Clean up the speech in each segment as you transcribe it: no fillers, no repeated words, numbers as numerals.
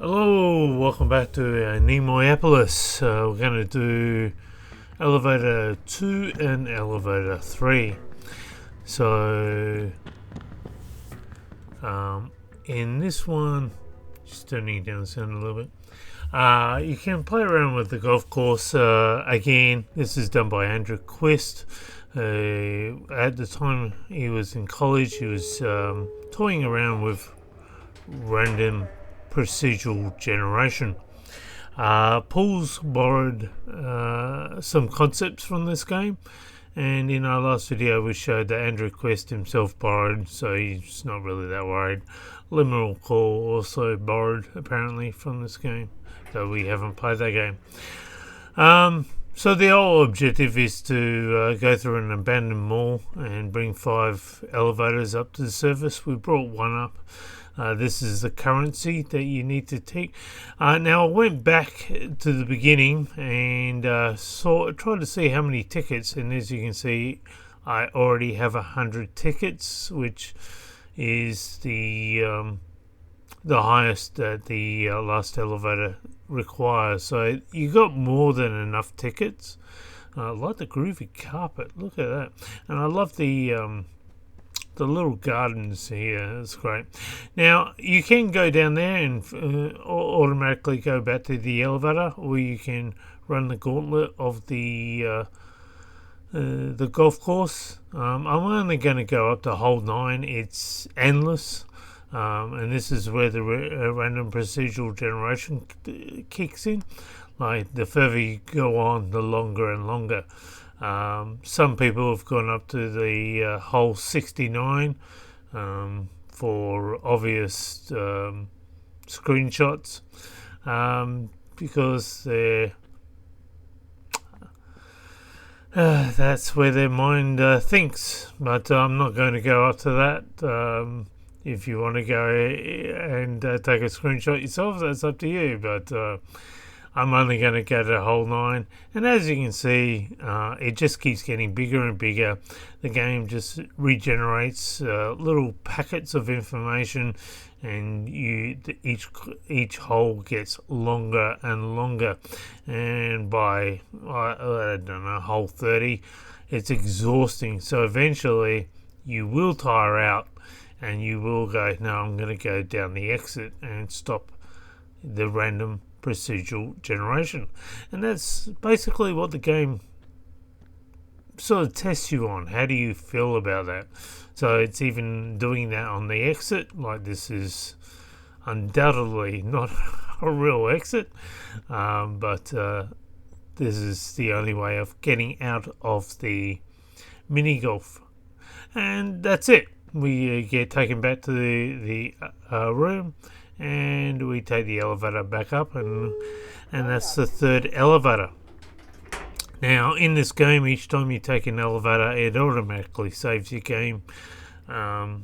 Hello, welcome back to Anemoiapolis. We're going to do elevator 2 and elevator 3. So, in this one, just turning down the sound a little bit, you can play around with the golf course. Again, this is done by Andrew Quest. At the time he was in college, he was toying around with random procedural generation. Paul's borrowed some concepts from this game, and in our last video we showed that Andrew Quest himself borrowed, so he's not really that worried. Liminal also borrowed apparently from this game, though we haven't played that game. So the whole objective is to go through an abandoned mall and bring 5 elevators up to the surface. We brought one up. This is the currency that you need to take. Now I went back to the beginning and tried to see how many tickets, and as you can see I already have 100 tickets, which is the highest that the last elevator requires. So you got more than enough tickets. I like the groovy carpet, look at that, and I love the little gardens here. It's great. Now you can go down there and automatically go back to the elevator, or you can run the gauntlet of the golf course. I'm only going to go up to hole 9. It's endless, and this is where the random procedural generation kicks in. Like the further you go on, the longer and longer. Some people have gone up to the hole 69 for obvious screenshots, because that's where their mind thinks. But I'm not going to go up to that. If you want to go and take a screenshot yourself, that's up to you. But I'm only going to go to hole 9, and as you can see, it just keeps getting bigger and bigger. The game just regenerates little packets of information, and each hole gets longer and longer, and by I don't know, hole 30, it's exhausting. So eventually you will tire out and you will go, no, I'm going to go down the exit and stop the random procedural generation. And that's basically what the game sort of tests you on. How do you feel about that? So it's even doing that on the exit. Like, this is undoubtedly not a real exit, but this is the only way of getting out of the mini golf, and that's it. We get taken back to the room, and we take the elevator back up, and that's the 3rd elevator. Now in this game, each time you take an elevator, it automatically saves your game. So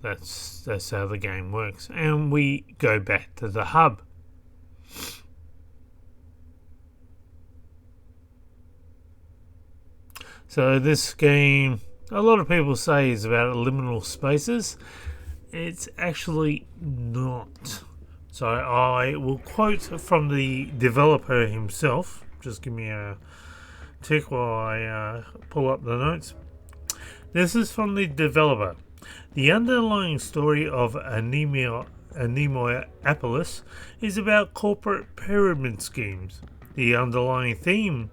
that's how the game works, and we go back to the hub. So this game, a lot of people say, is about liminal spaces. It's actually not. So I will quote from the developer himself. Just give me a tick while I pull up the notes. This is from the developer. The underlying story of Anemoiapolis is about corporate pyramid schemes. The underlying theme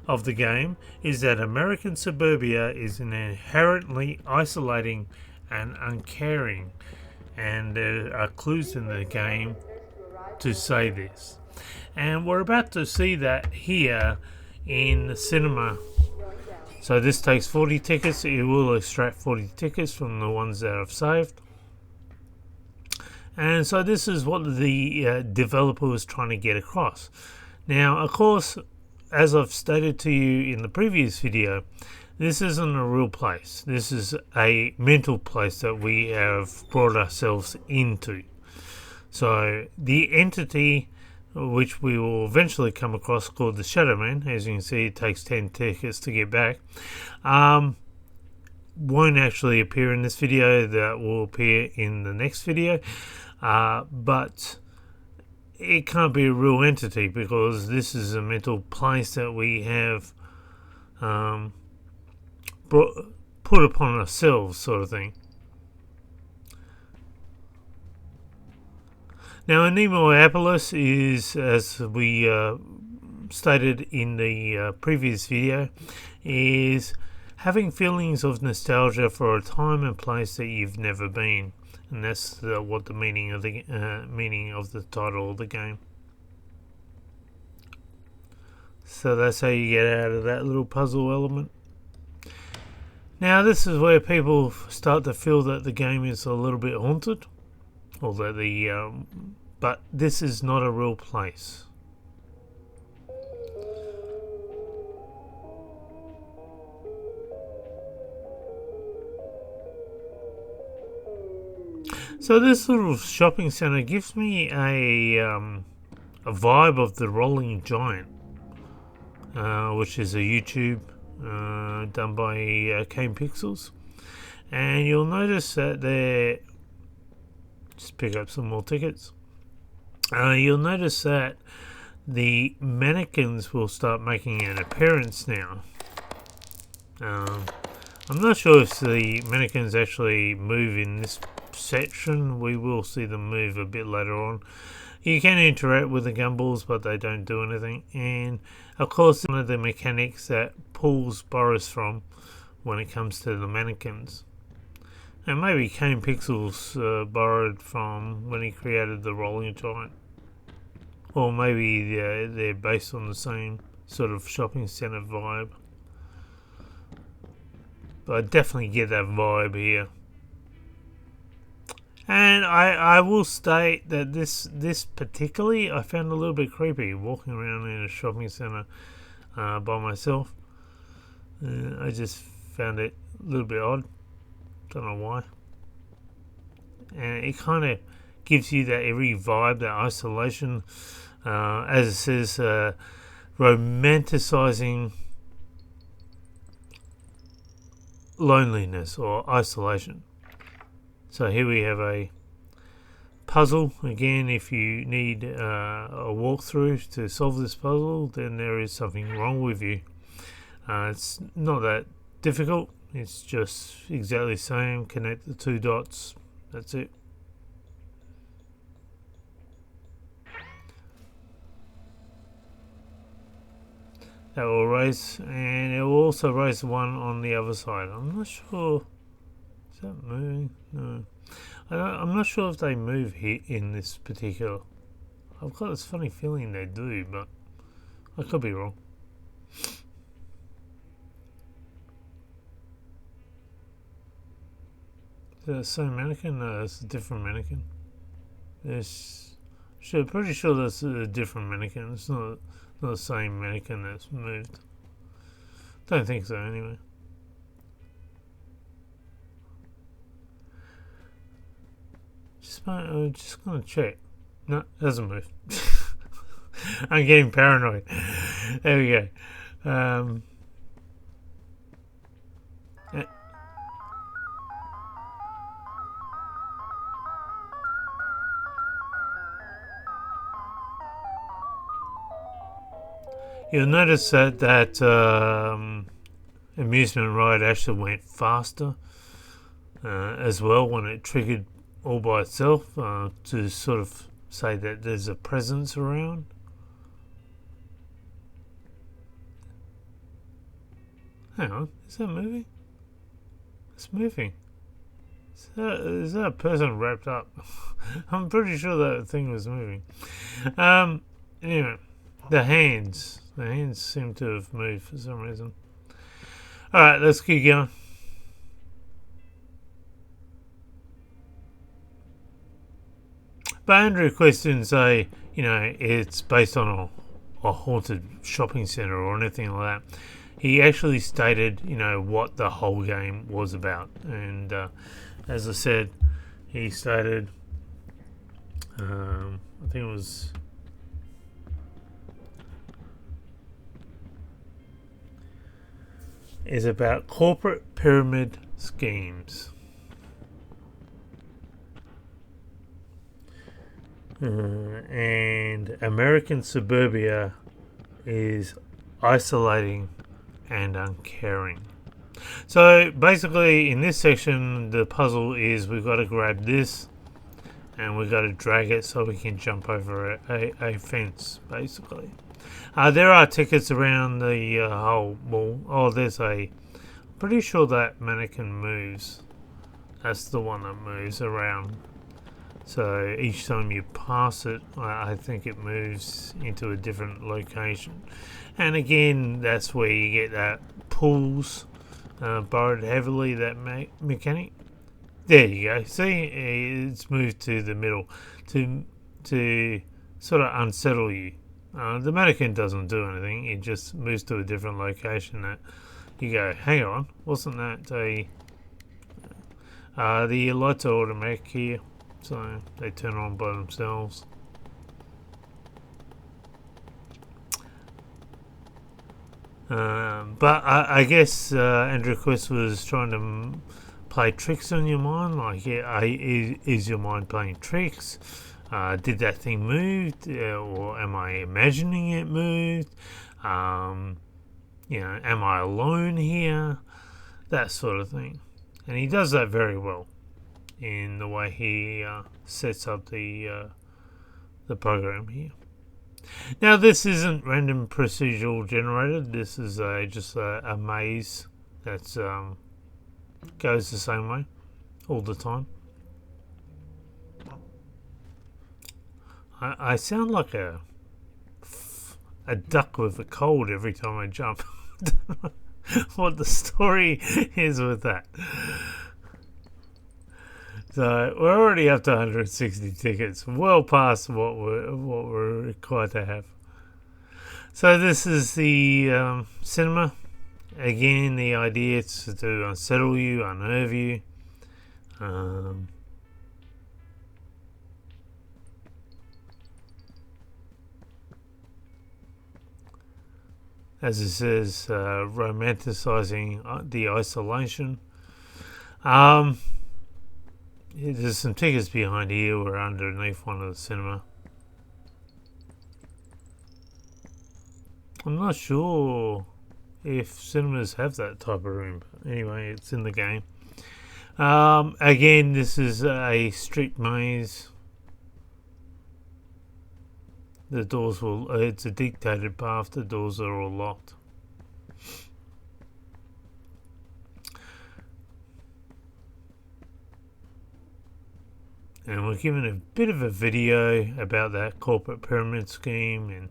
of the game is that American suburbia is inherently isolating and uncaring, and there are clues in the game to say this. And we're about to see that here in the cinema. So this takes 40 tickets. It will extract 40 tickets from the ones that I've saved. And so this is what the developer was trying to get across. Now, of course, as I've stated to you in the previous video, this isn't a real place. This is a mental place that we have brought ourselves into. So the entity, which we will eventually come across, called the Shadow Man, as you can see, it takes 10 tickets to get back, won't actually appear in this video. That will appear in the next video. But it can't be a real entity because this is a mental place that we have put upon ourselves, sort of thing. Now, Anemoiapolis is, as we stated in the previous video, is having feelings of nostalgia for a time and place that you've never been, and that's what the meaning of the title of the game. So that's how you get out of that little puzzle element. Now, this is where people start to feel that the game is a little bit haunted, or that but this is not a real place. So this little shopping centre gives me a vibe of the Rolling Giant, which is a YouTube done by Kane Pixels, and you'll notice that they're just pick up some more tickets. You'll notice that the mannequins will start making an appearance now. I'm not sure if the mannequins actually move in this section. We will see them move a bit later on. You can interact with the gumballs, but they don't do anything. And of course, one of the mechanics that pulls Boris from when it comes to the mannequins. And maybe Kane Pixels borrowed from when he created the Rolling Giant. Or maybe they're based on the same sort of shopping centre vibe. But I definitely get that vibe here. And I will state that this particularly I found a little bit creepy, walking around in a shopping centre by myself. I just found it a little bit odd. Don't know why. And it kind of gives you that eerie vibe, that isolation, as it says, romanticizing loneliness or isolation. So here we have a puzzle. Again, if you need a walkthrough to solve this puzzle, then there is something wrong with you. It's not that difficult. It's just exactly the same. Connect the two dots. That's it. That will raise, and it will also raise the one on the other side. I'm not sure. Is that moving? No. I'm not sure if they move here in this particular. I've got this funny feeling they do, but I could be wrong. Is that the same mannequin? No, it's a different mannequin. Pretty sure that's a different mannequin. It's not the same mannequin that's moved. Don't think so, anyway. I'm just gonna check. No, it doesn't move. I'm getting paranoid. There we go. You'll notice that amusement ride actually went faster as well when it triggered all by itself to sort of say that there's a presence around. Hang on, is that moving? It's moving. Is that a person wrapped up? I'm pretty sure that thing was moving. Anyway, the hands seem to have moved for some reason. Alright, let's keep going. But Andrew Quest didn't say, it's based on a haunted shopping centre or anything like that. He actually stated, what the whole game was about. And as I said, he stated, I think it was... is about corporate pyramid schemes. and American suburbia is isolating and uncaring. So basically in this section the puzzle is we've got to grab this and we've got to drag it so we can jump over a fence basically. There are tickets around the whole wall. Oh, there's a... Pretty sure that mannequin moves. That's the one that moves around. So each time you pass it, I think it moves into a different location. And again, that's where you get that pulls borrowed heavily, that mechanic. There you go. See, it's moved to the middle to sort of unsettle you. The mannequin doesn't do anything. It just moves to a different location that you go, hang on, wasn't that a... the lights are automatic here, so they turn on by themselves. But I guess Andrew Quest was trying to play tricks on your mind, like, is your mind playing tricks? Did that thing move, or am I imagining it moved? You know, am I alone here? That sort of thing. And he does that very well in the way he sets up the program here. Now, this isn't random procedural generated. This is just a maze that goes the same way all the time. I sound like a duck with a cold every time I jump. What the story is with that. So we're already up to 160 tickets, well past what we're required to have. So this is the cinema. Again, the idea is to unsettle you, unnerve you. As it says, romanticizing the isolation. There's some tickets behind here. We're underneath one of the cinema. I'm not sure if cinemas have that type of room. But anyway, it's in the game. Again, this is a street maze. The doors will... it's a dictated path. The doors are all locked. And we're given a bit of a video about that corporate pyramid scheme and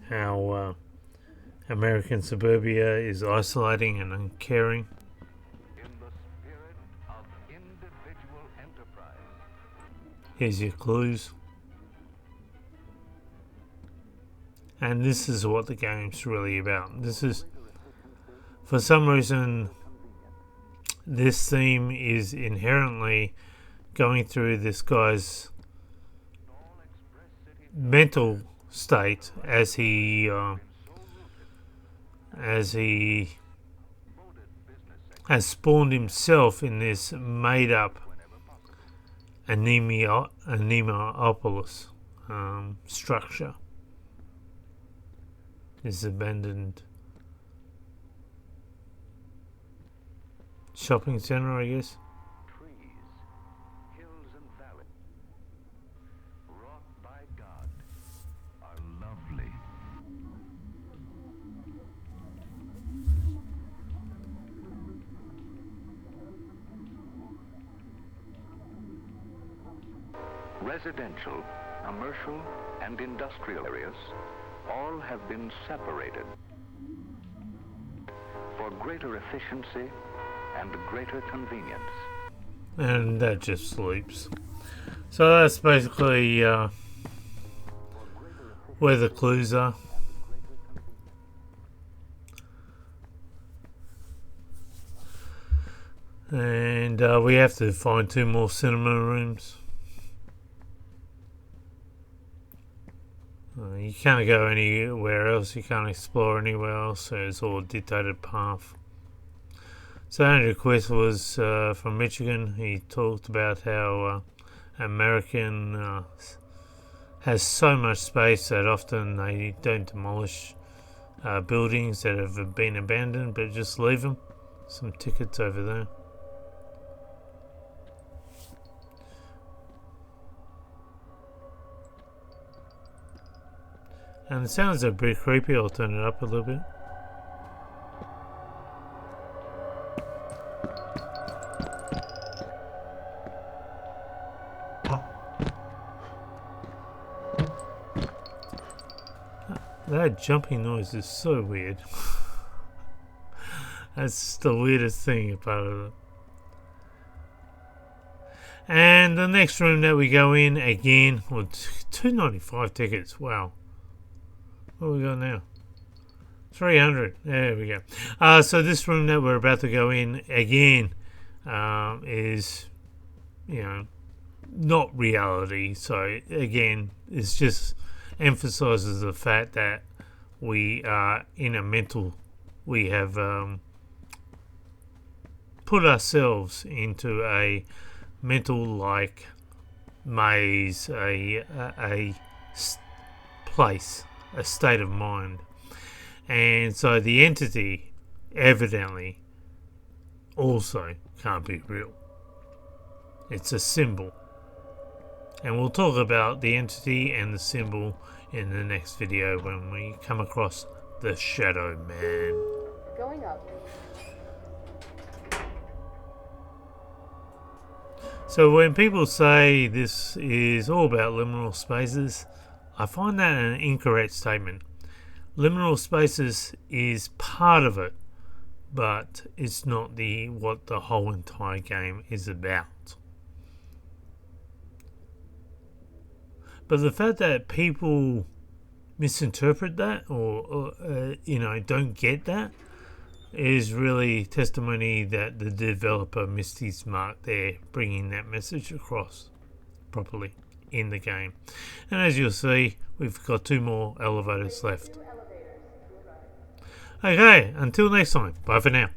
how American suburbia is isolating and uncaring. In the spirit of individual enterprise. Here's your clues. And this is what the game's really about. This is, for some reason, this theme is inherently going through this guy's mental state as he has spawned himself in this made-up Anemoiapolis structure. This abandoned shopping center, I guess. Residential, commercial, and industrial areas all have been separated for greater efficiency and greater convenience. And that just sleeps. So that's basically where the clues are. And we have to find 2 more cinema rooms. You can't go anywhere else, you can't explore anywhere else, so it's all a dictated path. So Andrew Quest was from Michigan. He talked about how American has so much space that often they don't demolish buildings that have been abandoned, but just leave them. Some tickets over there. And it sounds a bit creepy. I'll turn it up a little bit. That jumping noise is so weird. That's the weirdest thing about it. And the next room that we go in, again, well, $2.95 tickets. Wow. What we got now? 300. There we go. So this room that we're about to go in, again, is, not reality. So again, it's just emphasizes the fact that we are in a mental, we have put ourselves into a mental like maze, a place, a state of mind. And so the entity evidently also can't be real. It's a symbol. And we'll talk about the entity and the symbol in the next video when we come across the Shadow Man. Going up. So when people say this is all about liminal spaces, I find that an incorrect statement. Liminal spaces is part of it, but it's not what the whole entire game is about. But the fact that people misinterpret that or don't get that is really testimony that the developer missed his mark there, bringing that message across properly in the game. And as you'll see, we've got 2 more elevators left. Okay, until next time, bye for now.